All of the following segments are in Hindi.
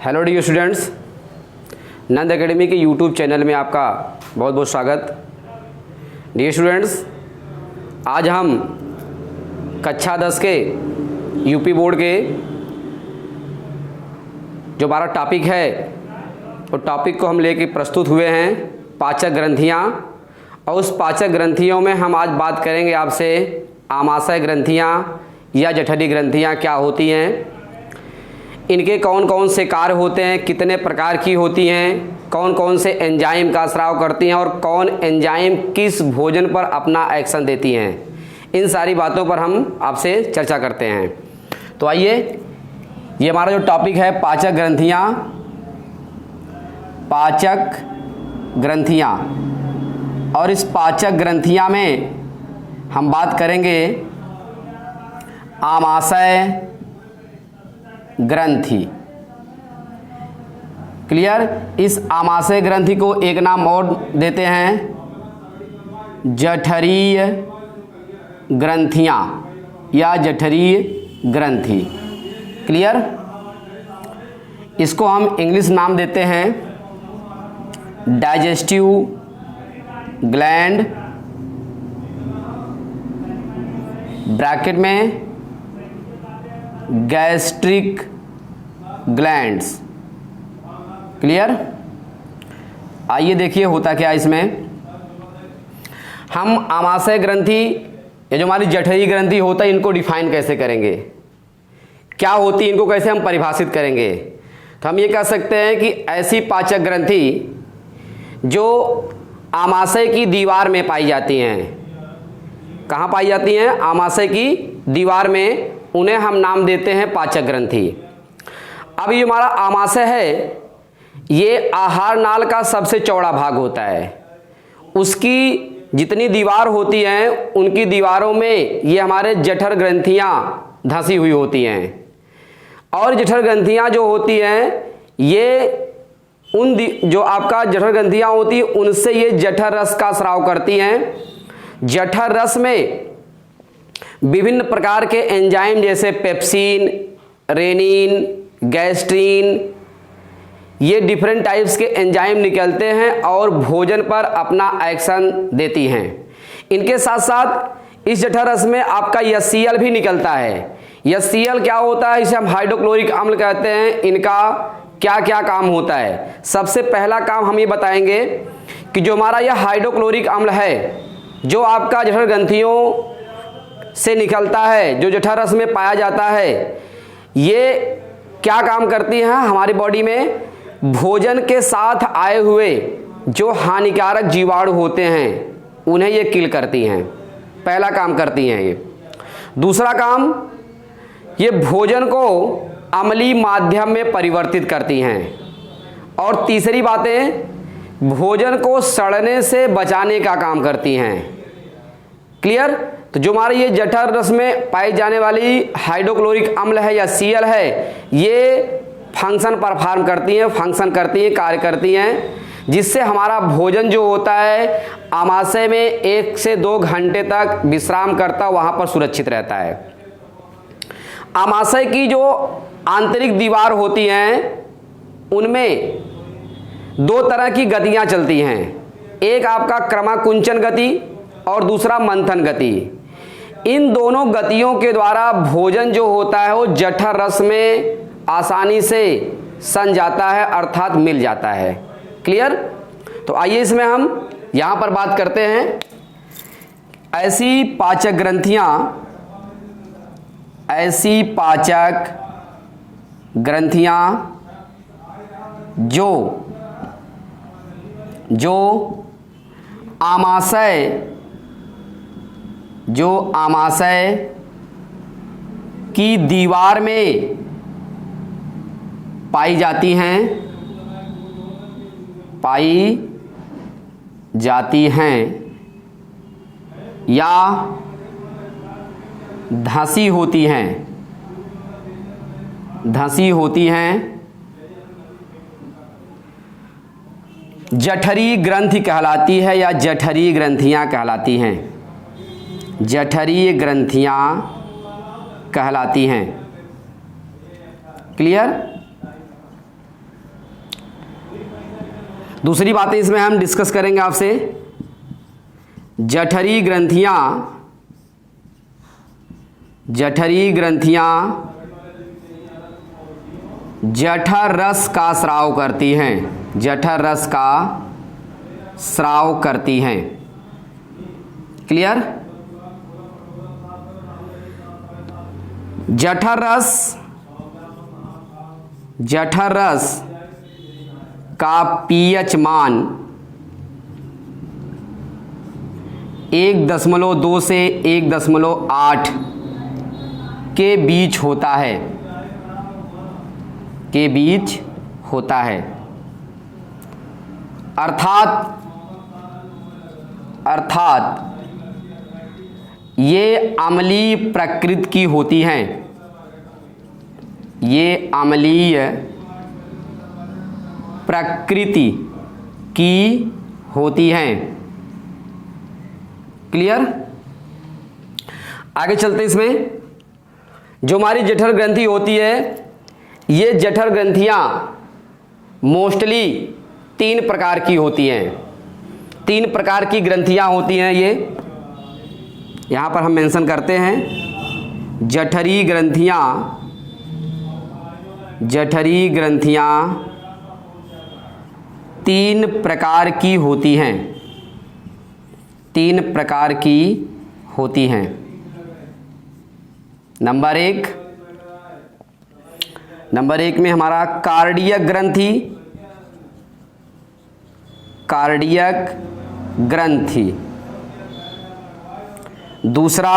हेलो डियर स्टूडेंट्स, नंद एकेडमी के यूट्यूब चैनल में आपका बहुत बहुत स्वागत। डियर स्टूडेंट्स, आज हम कक्षा 10 के यूपी बोर्ड के जो हमारा टॉपिक है वो टॉपिक को हम लेके प्रस्तुत हुए हैं, पाचक ग्रंथियाँ। और उस पाचक ग्रंथियों में हम आज बात करेंगे आपसे आमाशय ग्रंथियाँ या जठरी ग्रंथियाँ क्या होती हैं, इनके कौन कौन से कार्य होते हैं, कितने प्रकार की होती हैं, कौन कौन से एंजाइम का स्राव करती हैं और कौन एंजाइम किस भोजन पर अपना एक्शन देती हैं। इन सारी बातों पर हम आपसे चर्चा करते हैं। तो आइए, ये हमारा जो टॉपिक है पाचक ग्रंथियाँ, पाचक ग्रंथियाँ। और इस पाचक ग्रंथियाँ में हम बात करेंगे आमाशय ग्रंथि। क्लियर? इस आमाशय ग्रंथि को एक नाम और देते हैं जठरीय ग्रंथियां या जठरीय ग्रंथि। क्लियर? इसको हम इंग्लिश नाम देते हैं डाइजेस्टिव ग्लैंड, ब्रैकेट में गैस्ट्रिक ग्लैंड्स। क्लियर? आइए देखिए होता क्या इसमें। हम आमाशय ग्रंथि ये जो हमारी जठरी ग्रंथि होता है, इनको डिफाइन कैसे करेंगे, क्या होती है, इनको कैसे हम परिभाषित करेंगे। तो हम ये कह सकते हैं कि ऐसी पाचक ग्रंथि जो आमाशय की दीवार में पाई जाती हैं। कहाँ पाई जाती हैं? आमाशय की दीवार में, उन्हें हम नाम देते हैं पाचक ग्रंथि। अब ये हमारा आमाशय है, ये आहार नाल का सबसे चौड़ा भाग होता है। उसकी जितनी दीवार होती हैं, उनकी दीवारों में ये हमारे जठर ग्रंथियाँ धंसी हुई होती हैं। और जठर ग्रंथियाँ जो होती हैं, ये जो आपका जठर ग्रंथियाँ होती हैं, उनसे ये जठर रस का स्राव करती हैं। जठर रस में विभिन्न प्रकार के एंजाइम जैसे पेप्सिन, रेनिन, गैस्ट्रीन, ये डिफरेंट टाइप्स के एंजाइम निकलते हैं और भोजन पर अपना एक्शन देती हैं। इनके साथ साथ इस जठर रस में आपका HCl भी निकलता है। HCl क्या होता है? इसे हम हाइड्रोक्लोरिक अम्ल कहते हैं। इनका क्या क्या काम होता है? सबसे पहला काम हम ये बताएंगे कि जो हमारा यह हाइड्रोक्लोरिक अम्ल है, जो आपका जठर ग्रंथियों से निकलता है, जो जठर रस में पाया जाता है, ये क्या काम करती हैं हमारी बॉडी में? भोजन के साथ आए हुए जो हानिकारक जीवाणु होते हैं, उन्हें ये किल करती हैं। पहला काम करती हैं ये। दूसरा काम, ये भोजन को अम्लीय माध्यम में परिवर्तित करती हैं। और तीसरी बातें, भोजन को सड़ने से बचाने का काम करती हैं। क्लियर? तो जो हमारे ये जठर रस में पाई जाने वाली हाइड्रोक्लोरिक अम्ल है या Cl है, ये फंक्शन परफॉर्म करती हैं, कार्य करती हैं, जिससे हमारा भोजन जो होता है आमाशय में 1 से 2 घंटे तक विश्राम करता, वहाँ पर सुरक्षित रहता है। आमाशय की जो आंतरिक दीवार होती हैं, उनमें 2 तरह की गतियाँ चलती हैं। एक आपका क्रमाकुंचन गति और दूसरा मंथन गति। इन दोनों गतियों के द्वारा भोजन जो होता है वो जठर रस में आसानी से सन जाता है, अर्थात मिल जाता है। क्लियर? तो आइए इसमें हम यहाँ पर बात करते हैं ऐसी पाचक ग्रंथियाँ जो आमाशय की दीवार में पाई जाती हैं या धंसी होती हैं, जठरी ग्रंथि कहलाती है या जठरी ग्रंथियाँ कहलाती हैं। जठरीय ग्रंथियाँ कहलाती हैं। क्लियर? दूसरी बातें इसमें हम डिस्कस करेंगे आपसे। जठरी ग्रंथियां जठर रस का स्राव करती हैं, जठर रस का स्राव करती हैं। क्लियर? जठर रस का पीएच मान 1.2 से 1.8 के बीच होता है, के बीच होता है। अर्थात ये अम्लीय प्रकृति की होती हैं, ये अम्लीय प्रकृति की होती हैं। क्लियर? आगे चलते इसमें। जो हमारी जठर ग्रंथि होती है, ये जठर ग्रंथियां मोस्टली 3 प्रकार की होती हैं। 3 प्रकार की ग्रंथियां होती हैं, ये यहां पर हम मेंशन करते हैं। जठरी ग्रंथियां 3 प्रकार की होती हैं, 3 प्रकार की होती हैं। नंबर एक में हमारा कार्डियक ग्रंथि, दूसरा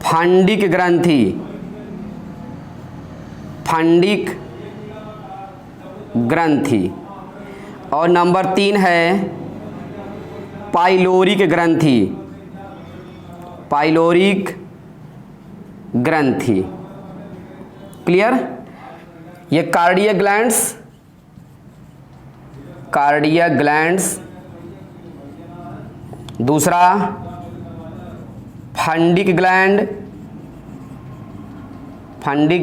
फंडिक ग्रंथि, और नंबर 3 है पाइलोरिक ग्रंथि। क्लियर? ये कार्डियक ग्लैंड्स, दूसरा फंडिक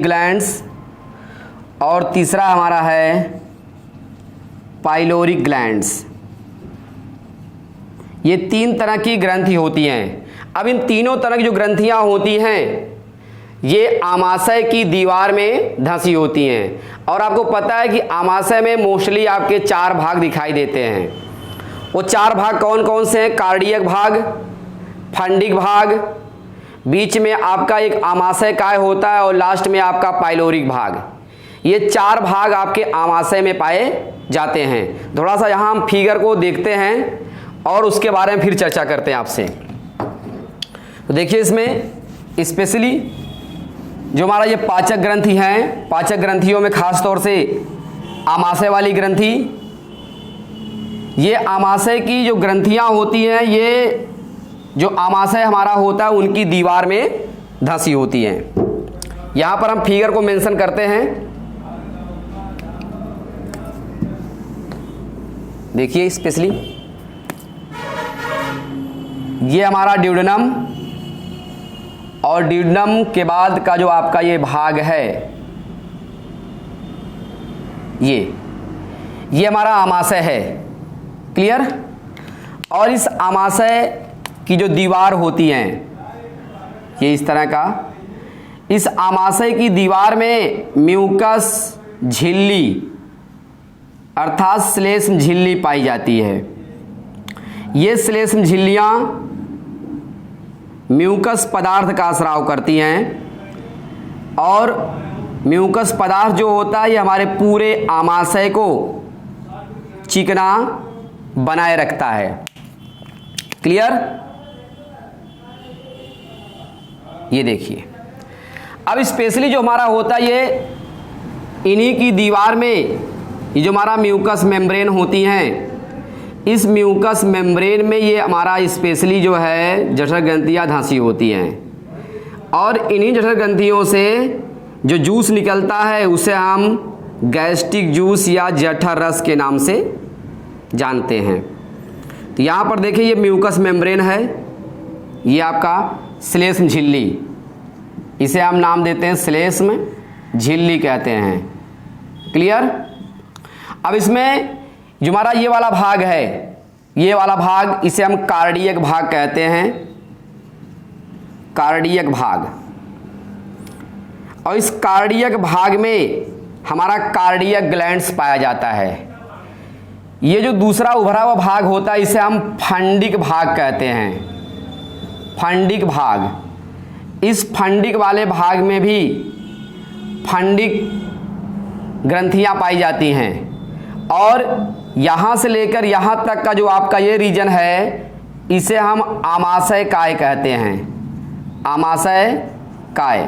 ग्लैंड्स, और तीसरा हमारा है पाइलोरिक ग्लैंड्स। ये 3 तरह की ग्रंथि होती हैं। अब इन तीनों तरह की जो ग्रंथियां होती हैं, ये आमाशय की दीवार में धंसी होती हैं। और आपको पता है कि आमाशय में मोस्टली आपके 4 भाग दिखाई देते हैं। वो 4 भाग कौन कौन से हैं? कार्डियक भाग, फंडिक भाग, बीच में आपका एक आमाशय काय होता है, और लास्ट में आपका पाइलोरिक भाग। ये 4 भाग आपके आमाशय में पाए जाते हैं। थोड़ा सा यहाँ हम फिगर को देखते हैं और उसके बारे में फिर चर्चा करते हैं आपसे। तो देखिए इसमें स्पेशली जो हमारा ये पाचक ग्रंथि हैं, पाचक ग्रंथियों में खास तौर से आमाशय वाली ग्रंथि, ये आमाशय की जो ग्रंथियां होती हैं, ये जो आमाशय हमारा होता है उनकी दीवार में धंसी होती हैं। यहां पर हम फिगर को मेंशन करते हैं। देखिए स्पेशली ये हमारा ड्यूडेनम, और ड्यूडेनम के बाद का जो आपका ये भाग है, ये हमारा आमाशय है। क्लियर? और इस आमाशय की जो दीवार होती है, ये इस तरह का, इस आमाशय की दीवार में म्यूकस झिल्ली अर्थात श्लेष्म झिल्ली पाई जाती है। ये श्लेष्म झिल्लियां म्यूकस पदार्थ का स्राव करती हैं, और म्यूकस पदार्थ जो होता है ये हमारे पूरे आमाशय को चिकना बनाए रखता है। क्लियर? ये देखिए, अब स्पेशली जो हमारा होता है ये इन्हीं की दीवार में ये जो हमारा म्यूकस मेम्ब्रेन होती हैं, इस म्यूकस मेम्ब्रेन में ये हमारा स्पेशली जो है जठर ग्रंथियाँ धंसी होती हैं। और इन्हीं जठर ग्रंथियों से जो जूस निकलता है उसे हम गैस्ट्रिक जूस या जठर रस के नाम से जानते हैं। तो यहाँ पर देखिए ये म्यूकस मेम्ब्रेन है, ये आपका श्लेष्म झिल्ली, इसे हम नाम देते हैं श्लेष्म झिल्ली कहते हैं। क्लियर? अब इसमें जो हमारा ये वाला भाग है, ये वाला भाग, इसे हम कार्डियक भाग कहते हैं, कार्डियक भाग। और इस कार्डियक भाग में हमारा कार्डियक ग्लैंड्स पाया जाता है। ये जो दूसरा उभरा हुआ भाग होता है इसे हम फंडिक भाग कहते हैं, फंडिक भाग। इस फंडिक वाले भाग में भी फंडिक ग्रंथियां पाई जाती हैं और यहाँ से लेकर यहाँ तक का जो आपका ये रीजन है इसे हम आमाशय काय कहते हैं, आमाशय काय।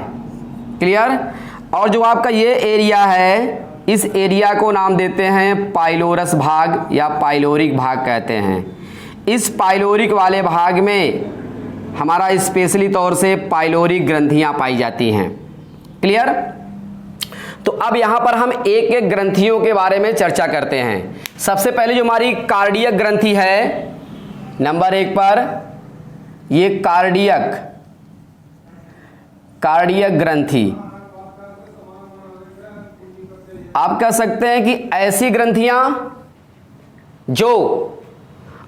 क्लियर। और जो आपका ये एरिया है इस एरिया को नाम देते हैं पाइलोरस भाग या पाइलोरिक भाग कहते हैं। इस पाइलोरिक वाले भाग में हमारा स्पेशली तौर से पाइलोरिक ग्रंथियां पाई जाती हैं। क्लियर। तो अब यहां पर हम एक एक ग्रंथियों के बारे में चर्चा करते हैं। सबसे पहले जो हमारी कार्डियक ग्रंथि है नंबर 1 पर, ये कार्डियक ग्रंथि, आप कह सकते हैं कि ऐसी ग्रंथियां जो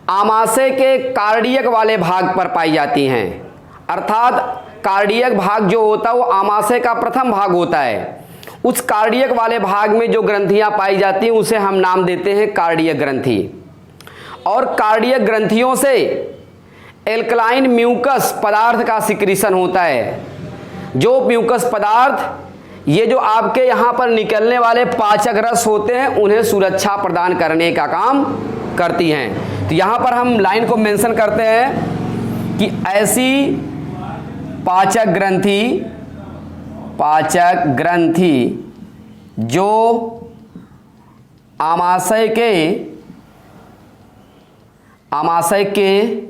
आमाशय के कार्डियक वाले भाग पर पाई जाती हैं। अर्थात कार्डियक भाग जो होता है वो आमाशय का प्रथम भाग होता है। उस कार्डियक वाले भाग में जो ग्रंथियां पाई जाती हैं उसे हम नाम देते हैं कार्डियक ग्रंथि। और कार्डियक ग्रंथियों से एल्कलाइन म्यूकस पदार्थ का सिक्रीशन होता है। जो म्यूकस पदार्थ ये जो आपके यहाँ पर निकलने वाले पाचक रस होते हैं उन्हें सुरक्षा प्रदान करने का काम करती हैं। तो यहाँ पर हम लाइन को मेंशन करते हैं कि ऐसी पाचक ग्रंथि जो आमाशय के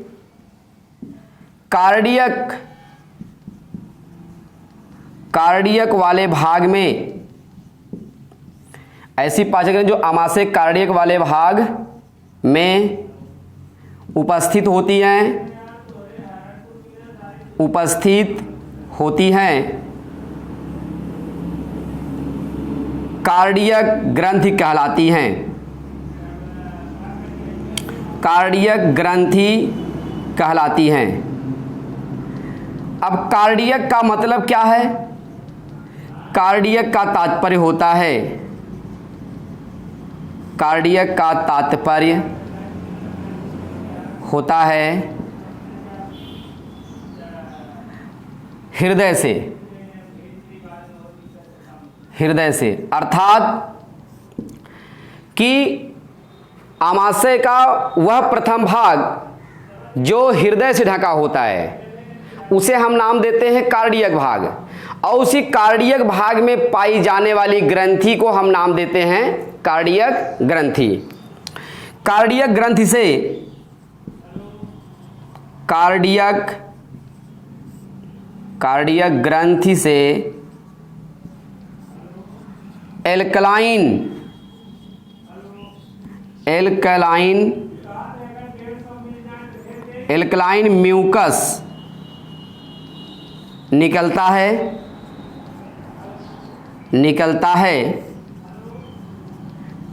कार्डियक वाले भाग में, ऐसी पाचक ग्रंथि जो आमाशय कार्डियक वाले भाग में उपस्थित होती हैं, कार्डियक ग्रंथि कहलाती हैं। कार्डियक ग्रंथि कहलाती हैं। अब कार्डियक का मतलब क्या है? कार्डियक का तात्पर्य होता है, कार्डियक का तात्पर्य होता है हृदय से, अर्थात कि आमाशय का वह प्रथम भाग जो हृदय से ढका होता है उसे हम नाम देते हैं कार्डियक भाग। और उसी कार्डियक भाग में पाई जाने वाली ग्रंथि को हम नाम देते हैं कार्डियक ग्रंथि। कार्डियक ग्रंथि से कार्डियक ग्रंथि से एल्कलाइन म्यूकस निकलता है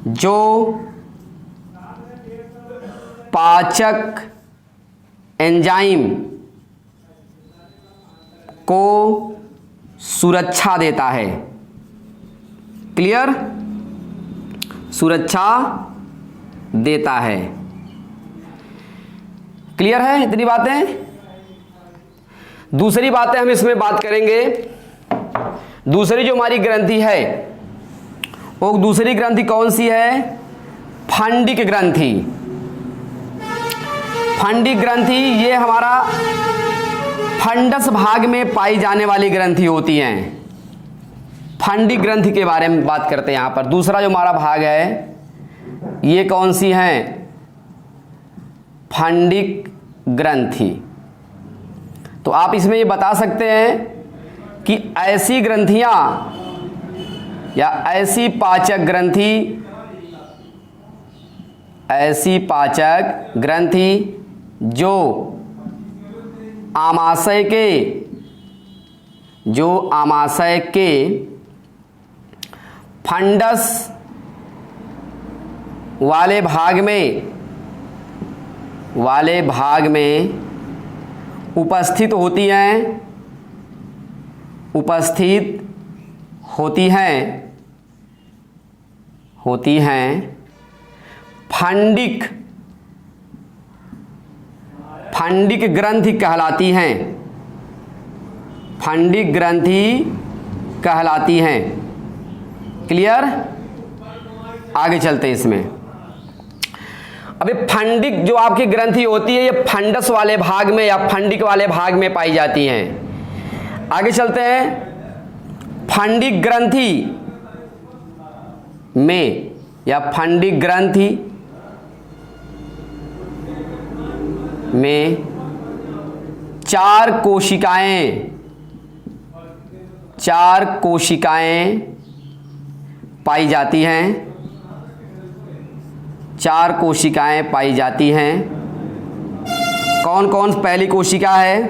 जो पाचक एंजाइम को सुरक्षा देता है। क्लियर। सुरक्षा देता है। क्लियर है इतनी बातें। दूसरी बातें हम इसमें बात करेंगे। दूसरी जो हमारी ग्रंथि है वो दूसरी ग्रंथि कौन सी है? फंडिक ग्रंथि। फंडिक ग्रंथि ये हमारा फंडस भाग में पाई जाने वाली ग्रंथि होती हैं। फंडिक ग्रंथि के बारे में बात करते हैं। यहां पर दूसरा जो हमारा भाग है ये कौन सी है? फंडिक ग्रंथि। तो आप इसमें ये बता सकते हैं कि ऐसी ग्रंथियां या ऐसी पाचक ग्रंथि जो आमाशय के फंडस वाले भाग में उपस्थित होती हैं फंडिक ग्रंथि कहलाती हैं। क्लियर? आगे चलते हैं इसमें। अभी फंडिक जो आपकी ग्रंथि होती है ये फंडस वाले भाग में या फंडिक वाले भाग में पाई जाती हैं। आगे चलते हैं। फंडिक ग्रंथि में या फंडिक ग्रंथि में चार कोशिकाएं पाई जाती हैं। कौन कौन? पहली कोशिका है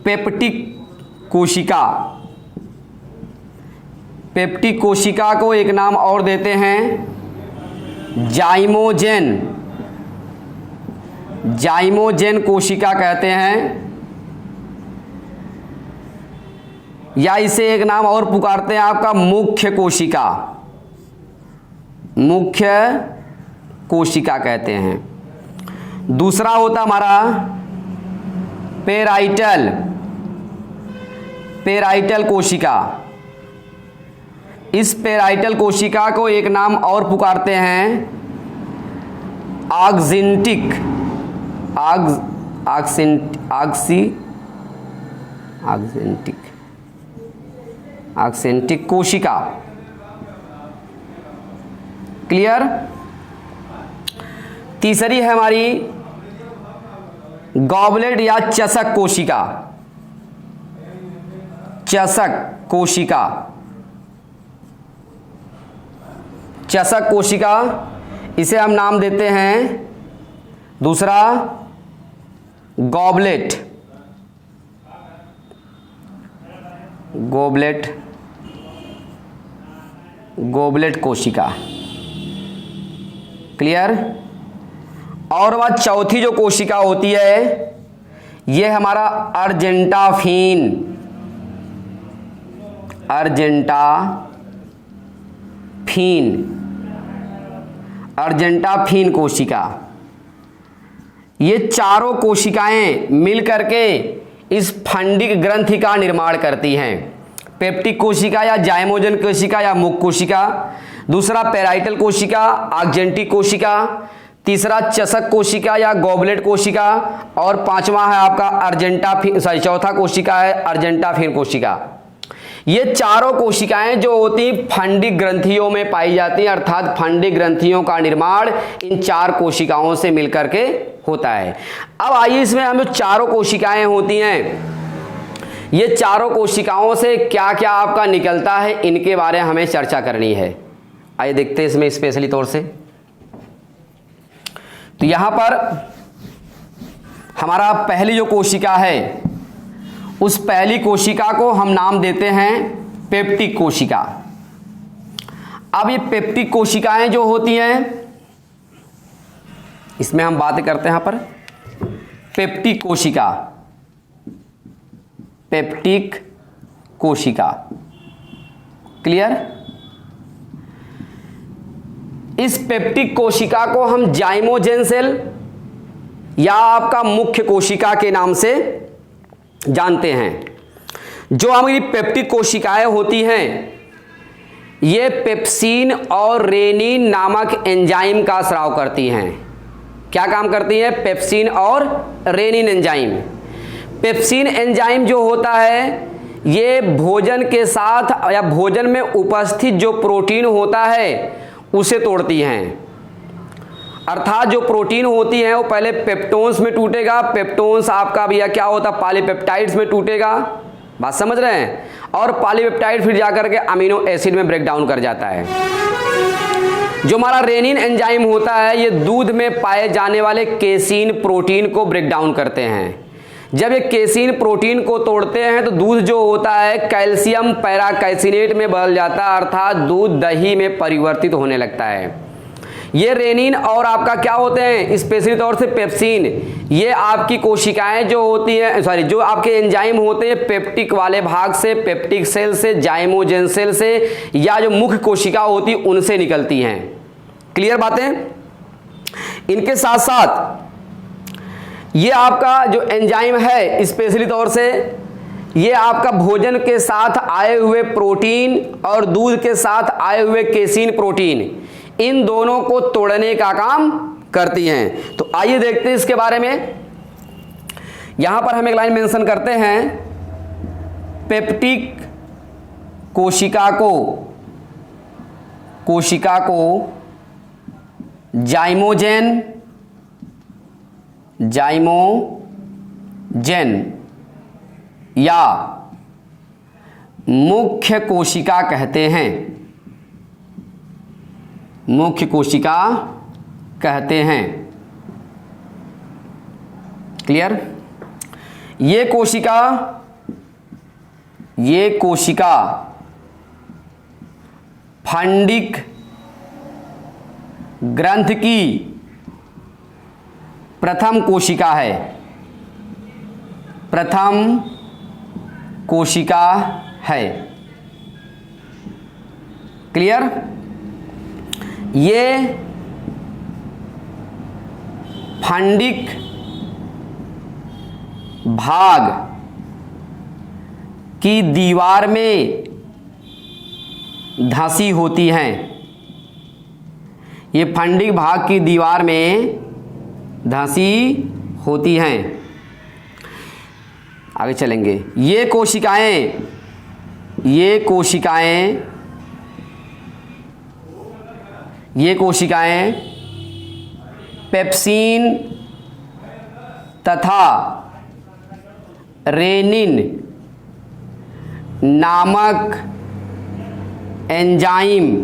पेप्टिक कोशिका। पेप्टिक कोशिका को एक नाम और देते हैं जाइमोजेन कोशिका कहते हैं, या इसे एक नाम और पुकारते हैं आपका मुख्य कोशिका कहते हैं। दूसरा होता हमारा पेराइटल कोशिका। इस पेराइटल कोशिका को एक नाम और पुकारते हैं आक्सेंटिक कोशिका। क्लियर? तीसरी है हमारी गॉबलेट या चषक कोशिका। इसे हम नाम देते हैं दूसरा गोबलेट कोशिका। क्लियर? और वह चौथी जो कोशिका होती है ये हमारा अर्जेंटाफिन कोशिका। ये चारों कोशिकाएं मिलकर के इस फंडिक ग्रंथि का निर्माण करती हैं। पेप्टिक कोशिका या जाइमोजन कोशिका या मुख्य कोशिका, दूसरा पेराइटल कोशिका आक्जेंटिक कोशिका, तीसरा चषक कोशिका या गॉबलेट कोशिका, और पांचवा है आपका चौथा कोशिका है अर्जेंटाफिन कोशिका। ये चारों कोशिकाएं जो होती फंडिक ग्रंथियों में पाई जाती हैं, अर्थात फंडिक ग्रंथियों का निर्माण इन चार कोशिकाओं से मिलकर के होता है। अब आइए इसमें हम जो चारों कोशिकाएं होती हैं ये चारों कोशिकाओं से क्या क्या आपका निकलता है इनके बारे में हमें चर्चा करनी है। आइए देखते हैं इसमें स्पेशली तौर से। तो यहां पर हमारा पहली जो कोशिका है उस पहली कोशिका को हम नाम देते हैं पेप्टिक कोशिका। अब ये पेप्टिक कोशिकाएं जो होती हैं इसमें हम बात करते हैं यहां पर पेप्टिक कोशिका। क्लियर? इस पेप्टिक कोशिका को हम जाइमोजेन सेल या आपका मुख्य कोशिका के नाम से जानते हैं। जो हमारी पेप्टिक कोशिकाएं होती हैं ये पेप्सिन और रेनिन नामक एंजाइम का स्राव करती हैं। क्या काम करती हैं? पेप्सिन और रेनिन एंजाइम। पेप्सिन एंजाइम जो होता है ये भोजन के साथ या भोजन में उपस्थित जो प्रोटीन होता है उसे तोड़ती हैं। अर्थात जो प्रोटीन होती है वो पहले पेप्टोन्स में टूटेगा, पेप्टोन्स आपका भैया क्या होता है पॉलीपेप्टाइड्स में टूटेगा, बात समझ रहे हैं, और पॉलीपेप्टाइड फिर जाकर के अमीनो एसिड में ब्रेक डाउन कर जाता है। जो हमारा रेनिन एंजाइम होता है ये दूध में पाए जाने वाले केसीन प्रोटीन को ब्रेक डाउन करते हैं। जब ये केसीन प्रोटीन को तोड़ते हैं तो दूध जो होता है कैल्शियम पैराकैसिनेट में बदल जाता है, अर्थात दूध दही में परिवर्तित होने लगता है। ये रेनिन और आपका क्या होते हैं, स्पेशली तौर से पेप्सिन, ये आपकी कोशिकाएं जो होती हैं, जो आपके एंजाइम होते हैं पेप्टिक वाले भाग से, पेप्टिक सेल से, जाइमोजेन सेल से, या जो मुख्य कोशिका होती उनसे निकलती हैं। क्लियर बातें। इनके साथ साथ ये आपका जो एंजाइम है स्पेशली तौर से ये आपका भोजन के साथ आए हुए प्रोटीन और दूध के साथ आए हुए केसीन प्रोटीन, इन दोनों को तोड़ने का काम करती हैं। तो आइए देखते हैं इसके बारे में। यहां पर हम एक लाइन मेंशन करते हैं, पेप्टिक कोशिका को जाइमोजेन या मुख्य कोशिका कहते हैं, मुख्य कोशिका कहते हैं। क्लियर। ये कोशिका फंडिक ग्रंथ की प्रथम कोशिका है, प्रथम कोशिका है। क्लियर। ये फंडिक भाग की दीवार में धंसी होती हैं, ये फंडिक भाग की दीवार में धंसी होती हैं। आगे चलेंगे। ये कोशिकाएं पेप्सिन तथा रेनिन नामक एंजाइम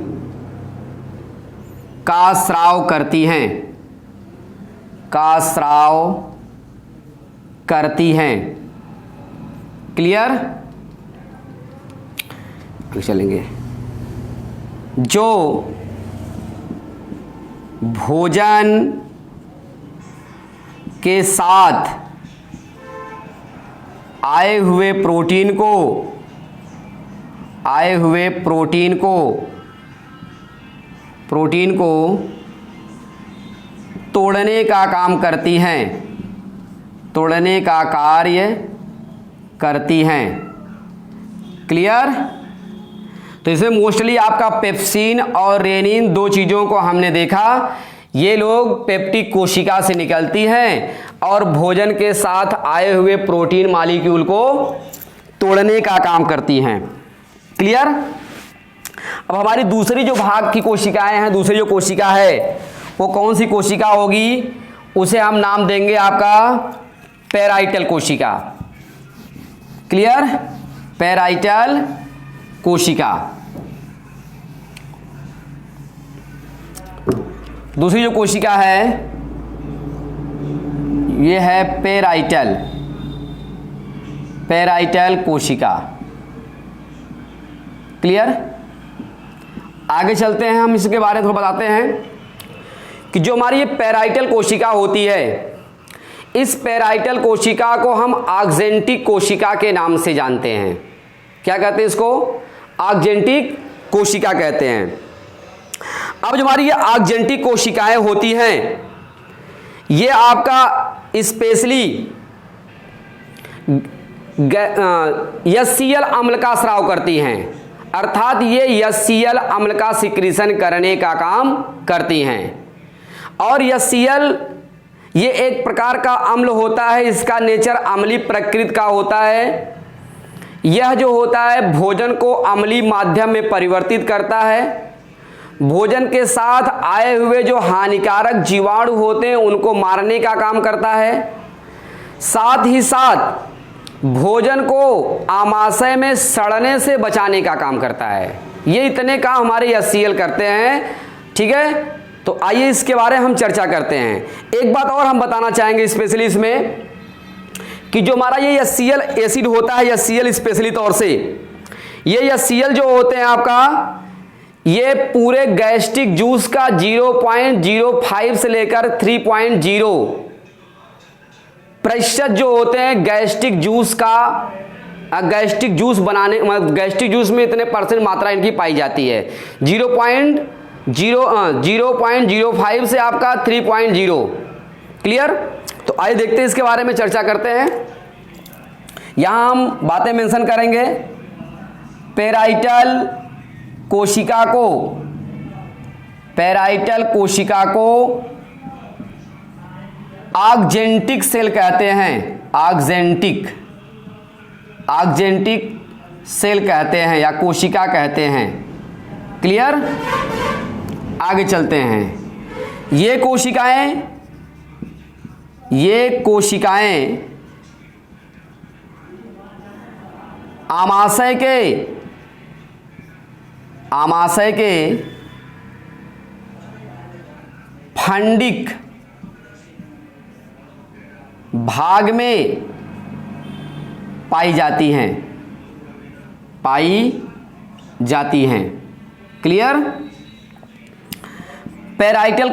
का स्राव करती हैं। क्लियर। चलेंगे। जो भोजन के साथ आए हुए प्रोटीन को तोड़ने का काम करती हैं, तोड़ने का कार्य करती हैं। क्लियर। तो इसमें मोस्टली आपका पेप्सिन और रेनिन दो चीज़ों को हमने देखा। ये लोग पेप्टिक कोशिका से निकलती हैं और भोजन के साथ आए हुए प्रोटीन मॉलिक्यूल को तोड़ने का काम करती हैं। क्लियर। अब हमारी दूसरी जो भाग की कोशिकाएं हैं, दूसरी जो कोशिका है वो कौन सी कोशिका होगी, उसे हम नाम देंगे आपका पैराइटल कोशिका। क्लियर। पैराइटल कोशिका। दूसरी जो कोशिका है ये है पैराइटल कोशिका। क्लियर। आगे चलते हैं, हम इसके बारे में थोड़ा बताते हैं कि जो हमारी ये पैराइटल कोशिका होती है, इस पैराइटल कोशिका को हम आक्जेंटिक कोशिका के नाम से जानते हैं। क्या कहते हैं इसको? आक्जेंटिक कोशिका कहते हैं। अब जो हमारी ये आक्जेंटिक कोशिकाएं होती हैं, ये आपका स्पेशली HCl अम्ल का स्राव करती हैं, अर्थात ये HCl अम्ल का सिक्रीशन करने का काम करती हैं। और HCl ये एक प्रकार का अम्ल होता है, इसका नेचर अम्लीय प्रकृति का होता है। यह जो होता है भोजन को अम्लीय माध्यम में परिवर्तित करता है, भोजन के साथ आए हुए जो हानिकारक जीवाणु होते हैं उनको मारने का काम करता है, साथ ही साथ भोजन को आमाशय में सड़ने से बचाने का काम करता है। ये इतने काम हमारे HCl करते हैं। ठीक है। तो आइए इसके बारे में हम चर्चा करते हैं। एक बात और हम बताना चाहेंगे स्पेशली इसमें कि जो हमारा ये HCl एसिड होता है, HCl स्पेशली तौर से, ये HCl जो होते हैं आपका, ये पूरे गैस्ट्रिक जूस का 0.05 से लेकर 3.0 प्रतिशत जो होते हैं गैस्ट्रिक जूस का, गैस्ट्रिक जूस बनाने, गैस्ट्रिक जूस में इतने परसेंट मात्रा इनकी पाई जाती है। 0.05 से आपका 3.0। क्लियर? तो आइए देखते हैं, इसके बारे में चर्चा करते हैं। यहां हम बातें मेंशन करेंगे। पैराइटल कोशिका को ऑक्जेंटिक सेल कहते हैं। ऑक्जेंटिक सेल कहते हैं या कोशिका कहते हैं। क्लियर? आगे चलते हैं। ये कोशिकाएं आमाशय के फंडिक भाग में पाई जाती हैं। क्लियर? पैराइटल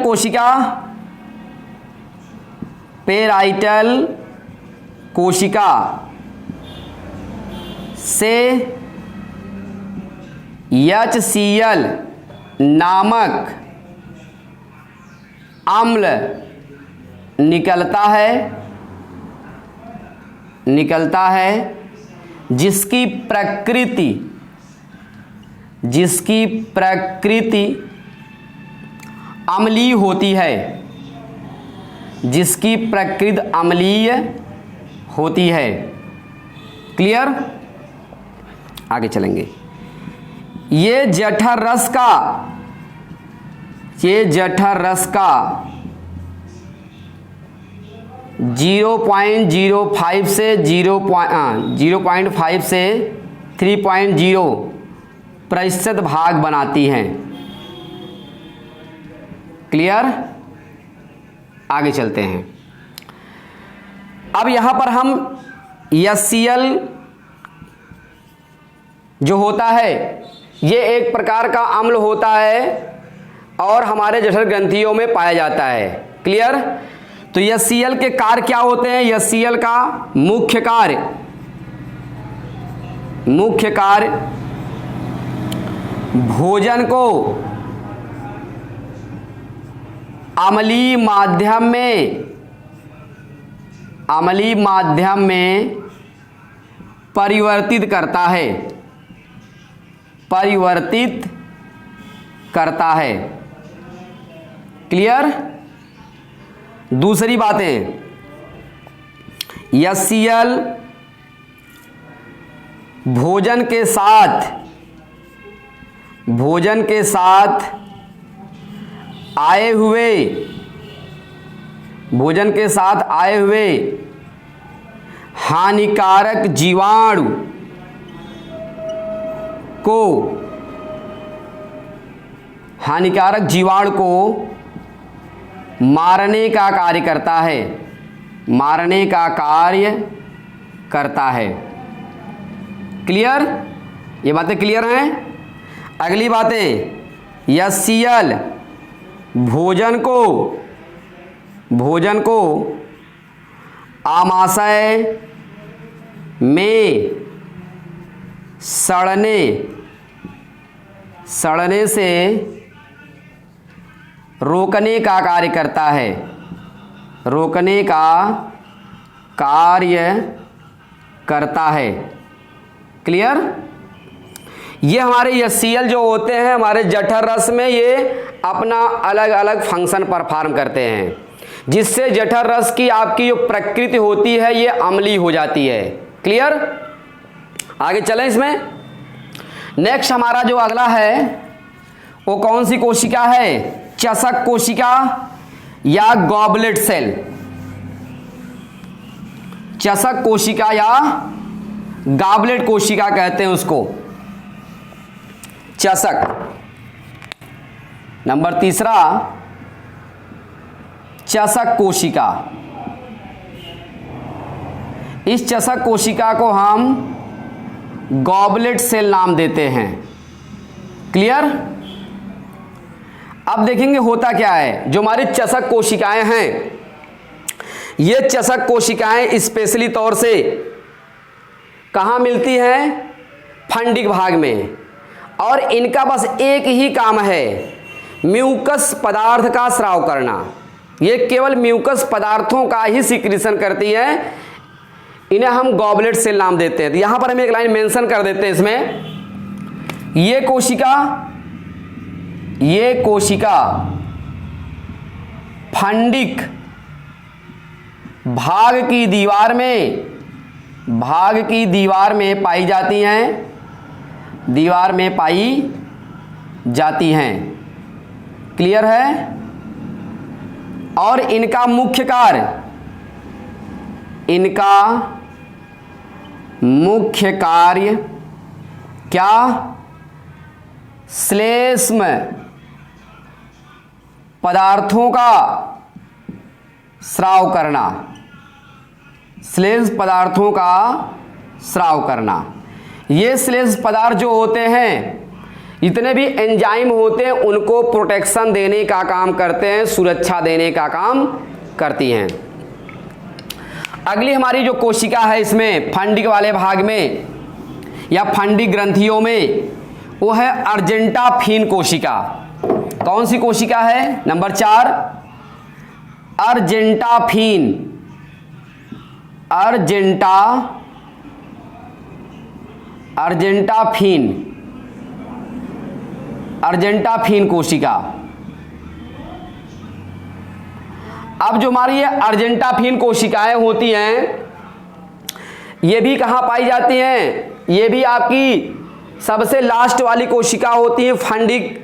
कोशिका से HCl नामक अम्ल निकलता है जिसकी प्रकृति अम्लीय होती है। क्लियर? आगे चलेंगे। ये जठर रस का 0.05 से 0.5 से 3.0 प्रतिशत भाग बनाती हैं। क्लियर? आगे चलते हैं। अब यहां पर हम HCl जो होता है, ये एक प्रकार का अम्ल होता है और हमारे जठर ग्रंथियों में पाया जाता है। क्लियर? तो HCl के कार्य क्या होते हैं? HCl का मुख्य कार्य भोजन को अम्लीय माध्यम में परिवर्तित करता है। क्लियर? दूसरी बातें, HCl भोजन के साथ आए हुए हानिकारक जीवाणु को मारने का कार्य करता है। क्लियर? ये बातें क्लियर हैं? अगली बातें, HCl भोजन को आमाशय में सड़ने से रोकने का कार्य करता है। क्लियर? ये हमारे HCl जो होते हैं हमारे जठर रस में, ये अपना अलग अलग फंक्शन परफॉर्म करते हैं, जिससे जठर रस की आपकी जो प्रकृति होती है ये अम्लीय हो जाती है। क्लियर? आगे चलें। इसमें नेक्स्ट हमारा जो अगला है वो कौन सी कोशिका है? चषक कोशिका या गॉबलेट सेल। चषक कोशिका या गॉबलेट कोशिका कहते हैं उसको। चषक। नंबर तीसरा, चषक कोशिका। इस चषक कोशिका को हम गॉबलेट सेल नाम देते हैं। क्लियर। अब देखेंगे होता क्या है। जो हमारी चषक कोशिकाएं हैं, ये चषक कोशिकाएं स्पेशली तौर से कहाँ मिलती हैं? फंडिक भाग में। और इनका बस एक ही काम है, म्यूकस पदार्थ का स्राव करना। ये केवल म्यूकस पदार्थों का ही सिक्रीशन करती है। इन्हें हम गॉबलेट सेल नाम देते हैं। तो यहां पर हम एक लाइन मेंशन कर देते हैं इसमें, ये कोशिका फंडिक भाग की दीवार में पाई जाती हैं। क्लियर है। और इनका मुख्य कार्य क्या? श्लेष्म पदार्थों का स्राव करना। ये श्लेष्म पदार्थ जो होते हैं, जितने भी एंजाइम होते हैं, उनको प्रोटेक्शन देने का काम करते हैं, सुरक्षा देने का काम करती हैं। अगली हमारी जो कोशिका है इसमें फंडिक वाले भाग में या फंडिक ग्रंथियों में, वो है अर्जेंटाफिन कोशिका। कौन सी कोशिका है? नंबर 4 अर्जेंटाफिन कोशिका। अब जो हमारी ये अर्जेंटाफिन कोशिकाएं होती हैं, ये भी कहाँ पाई जाती हैं? ये भी आपकी सबसे लास्ट वाली कोशिका होती है फंडिक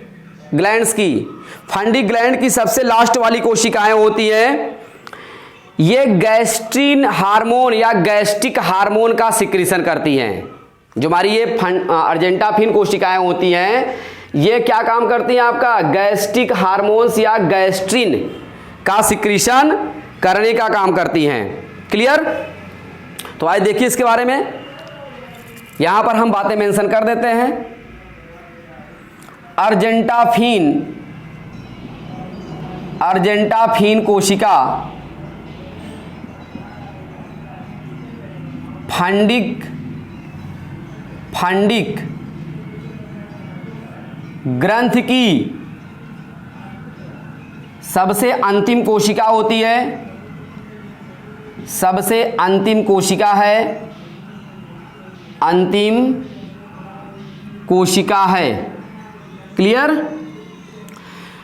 ग्लैंड्स की। फंडिक ग्लैंड की सबसे लास्ट वाली कोशिकाएं होती हैं। ये गैस्ट्रिन हार्मोन या गैस्ट्रिक हार्मोन का सिक्रीशन करती हैं। जो हमारी ये अर्जेंटाफिन कोशिकाएं होती हैं, ये क्या काम करती हैं? आपका गैस्ट्रिक हार्मोन्स या गैस्ट्रिन का सिक्रीशन करने का काम करती हैं। क्लियर। तो आइए देखिए इसके बारे में। यहां पर हम बातें मेंशन कर देते हैं। अर्जेंटाफिन कोशिका फंडिक ग्रंथ की सबसे अंतिम कोशिका होती है। सबसे अंतिम कोशिका है, अंतिम कोशिका है। क्लियर।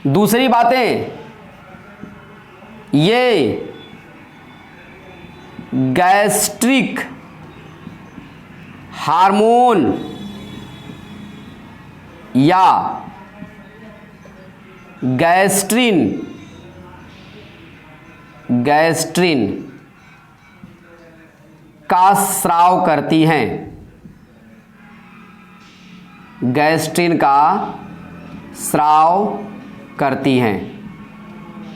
दूसरी बातें, ये गैस्ट्रिक हार्मोन या गैस्ट्रिन का स्राव करती हैं। गैस्ट्रिन का स्राव करती हैं।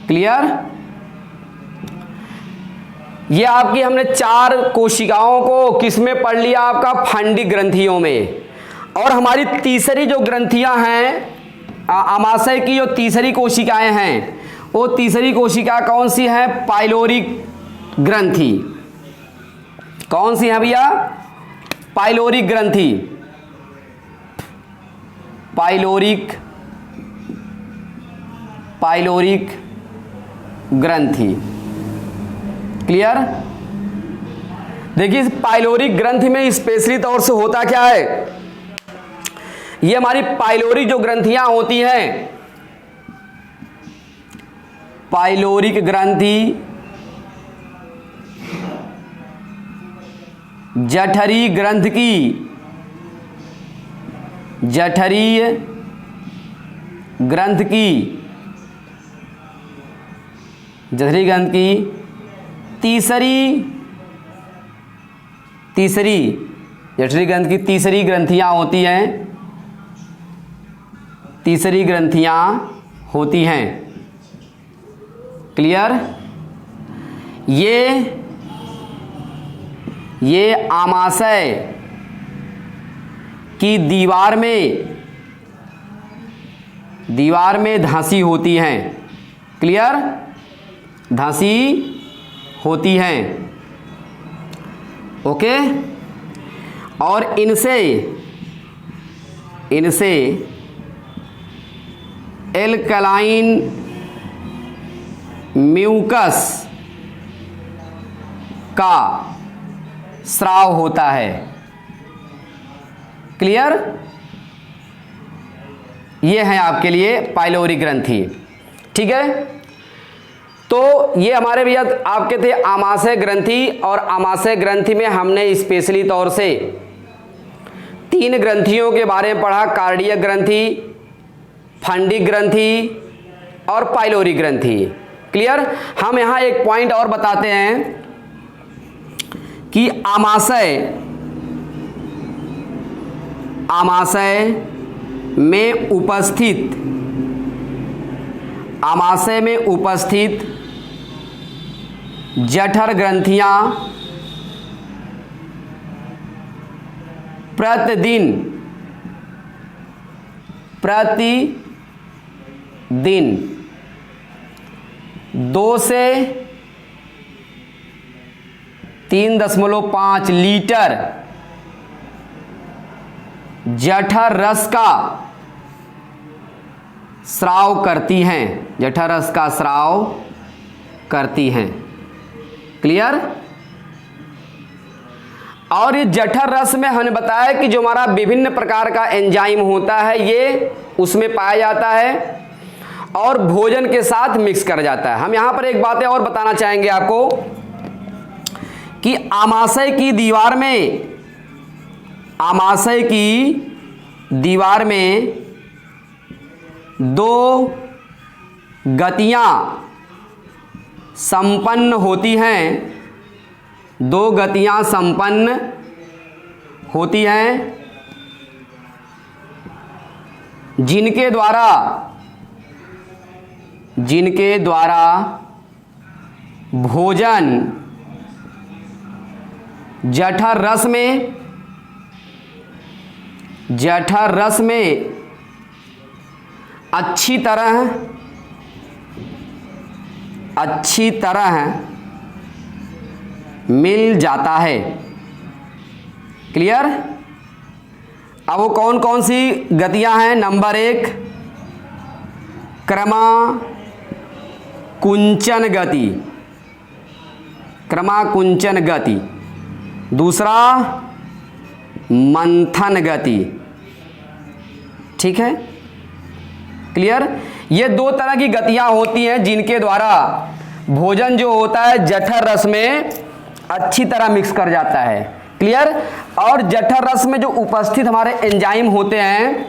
क्लियर। ये आपकी हमने 4 कोशिकाओं को किसमें पढ़ लिया? आपका फंडिक ग्रंथियों में। और हमारी तीसरी जो ग्रंथियां हैं, आमाशय की जो तीसरी कोशिकाएं हैं, वो तीसरी कोशिका कौन सी है? पाइलोरिक ग्रंथि। कौन सी है भैया? पाइलोरिक ग्रंथि। पाइलोरिक ग्रंथि। क्लियर। देखिए इस पाइलोरिक ग्रंथि में स्पेशली तौर से होता क्या है? ये हमारी पाइलोरिक जो ग्रंथियां होती हैं, पाइलोरिक ग्रंथि जठरी ग्रंथ की, जठरीय ग्रंथ की तीसरी जठरी ग्रंथ की तीसरी ग्रंथियां होती हैं। तीसरी ग्रंथियां होती हैं। क्लियर। ये आमाशय की दीवार में धंसी होती हैं। क्लियर? धंसी होती हैं। ओके। और इनसे एल्कलाइन म्यूकस का स्राव होता है। क्लियर? ये है आपके लिए पाइलोरी ग्रंथि। ठीक है, तो ये हमारे भैया आपके थे आमाशय ग्रंथि, और आमाशय ग्रंथि में हमने स्पेशली तौर से 3 ग्रंथियों के बारे में पढ़ा, कार्डियक ग्रंथि, फंडिक ग्रंथि और पाइलोरी ग्रंथि। क्लियर? हम यहां एक पॉइंट और बताते हैं कि आमाशय में उपस्थित जठर ग्रंथियां प्रतिदिन 2 से 3.5 लीटर जठर रस का स्राव करती हैं। जठर रस का स्राव करती हैं। क्लियर? और ये जठर रस में हमने बताया कि जो हमारा विभिन्न प्रकार का एंजाइम होता है ये उसमें पाया जाता है और भोजन के साथ मिक्स कर जाता है। हम यहां पर एक बात और बताना चाहेंगे आपको कि आमाशय की दीवार में 2 गतियां संपन्न होती हैं। 2 गतियां संपन्न होती हैं जिनके द्वारा भोजन जठर रस में अच्छी तरह मिल जाता है। क्लियर? अब वो कौन कौन सी गतियां हैं? नंबर 1 क्रमाकुंचन गति, दूसरा मंथन गति। ठीक है? क्लियर? ये 2 तरह की गतियां होती हैं जिनके द्वारा भोजन जो होता है जठर रस में अच्छी तरह मिक्स कर जाता है। क्लियर? और जठर रस में जो उपस्थित हमारे एंजाइम होते हैं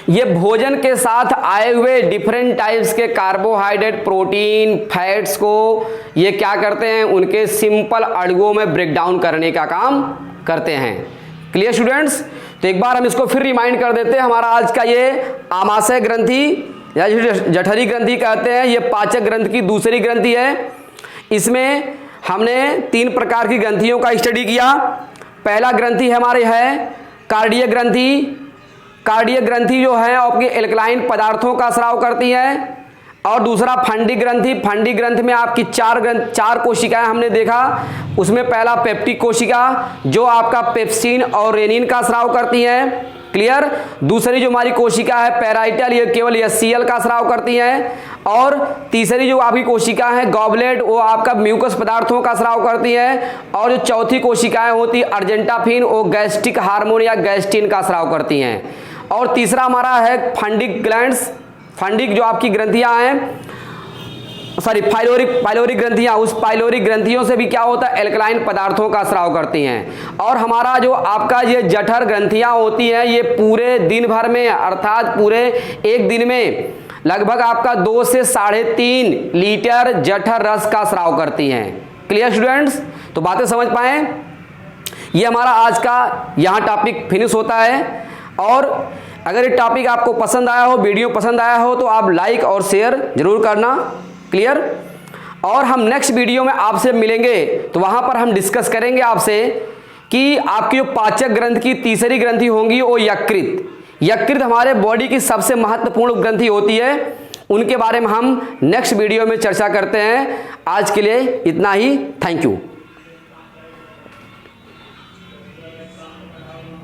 ये भोजन के साथ आए हुए डिफरेंट टाइप्स के कार्बोहाइड्रेट, प्रोटीन, फैट्स को ये क्या करते हैं? उनके सिंपल अणुओं में ब्रेक डाउन करने का काम करते हैं। Clear students? तो एक बार हम इसको फिर रिमाइंड कर देते हैं। हमारा आज का ये आमाशय ग्रंथि या जठरी ग्रंथि कहते हैं, ये पाचक ग्रंथि की दूसरी ग्रंथि है। इसमें हमने 3 प्रकार की ग्रंथियों का स्टडी किया। पहला ग्रंथि हमारे है कार्डियक ग्रंथि। कार्डियक ग्रंथि जो है आपकी एल्कलाइन पदार्थों का स्राव करती है। और दूसरा फंडिक ग्रंथि। फंडिक ग्रंथि में आपकी 4 कोशिकाएं हमने देखा। उसमें पहला पेप्टिक कोशिका जो आपका पेप्सिन और रेनिन का स्राव करती है। क्लियर? दूसरी जो हमारी कोशिका है पैराइटल, ये केवल HCl का स्राव करती हैं। और तीसरी जो आपकी कोशिका है गॉबलेट, वो आपका म्यूकस पदार्थों का स्राव करती है। और जो चौथी कोशिकाएं होती अर्जेंटाफिन, वो गैस्ट्रिक हार्मोन या गैस्ट्रिन का स्राव करती हैं। और तीसरा हमारा है फंडिक ग्लैंड्स। फंडिक जो आपकी ग्रंथियां हैं, सॉरी पाइलोरिक ग्रंथियां, उस पाइलोरिक ग्रंथियों से भी क्या होता है? एल्कलाइन पदार्थों का स्राव करती हैं। और हमारा जो आपका ये जठर ग्रंथियां होती हैं ये पूरे दिन भर में, अर्थात पूरे एक दिन में लगभग आपका 2 से 3.5 लीटर जठर रस का स्राव करती हैं। Clear students? तो बातें समझ पाए? ये हमारा आज का यहाँ टॉपिक फिनिश होता है। और अगर ये टॉपिक आपको पसंद आया हो, वीडियो पसंद आया हो, तो आप लाइक और शेयर जरूर करना। क्लियर? और हम नेक्स्ट वीडियो में आपसे मिलेंगे तो वहां पर हम डिस्कस करेंगे आपसे कि आपकी जो पाचक ग्रंथि की तीसरी ग्रंथि होंगी वो यकृत। यकृत हमारे बॉडी की सबसे महत्वपूर्ण ग्रंथि होती है, उनके बारे में हम नेक्स्ट वीडियो में चर्चा करते हैं। आज के लिए इतना ही, थैंक यू।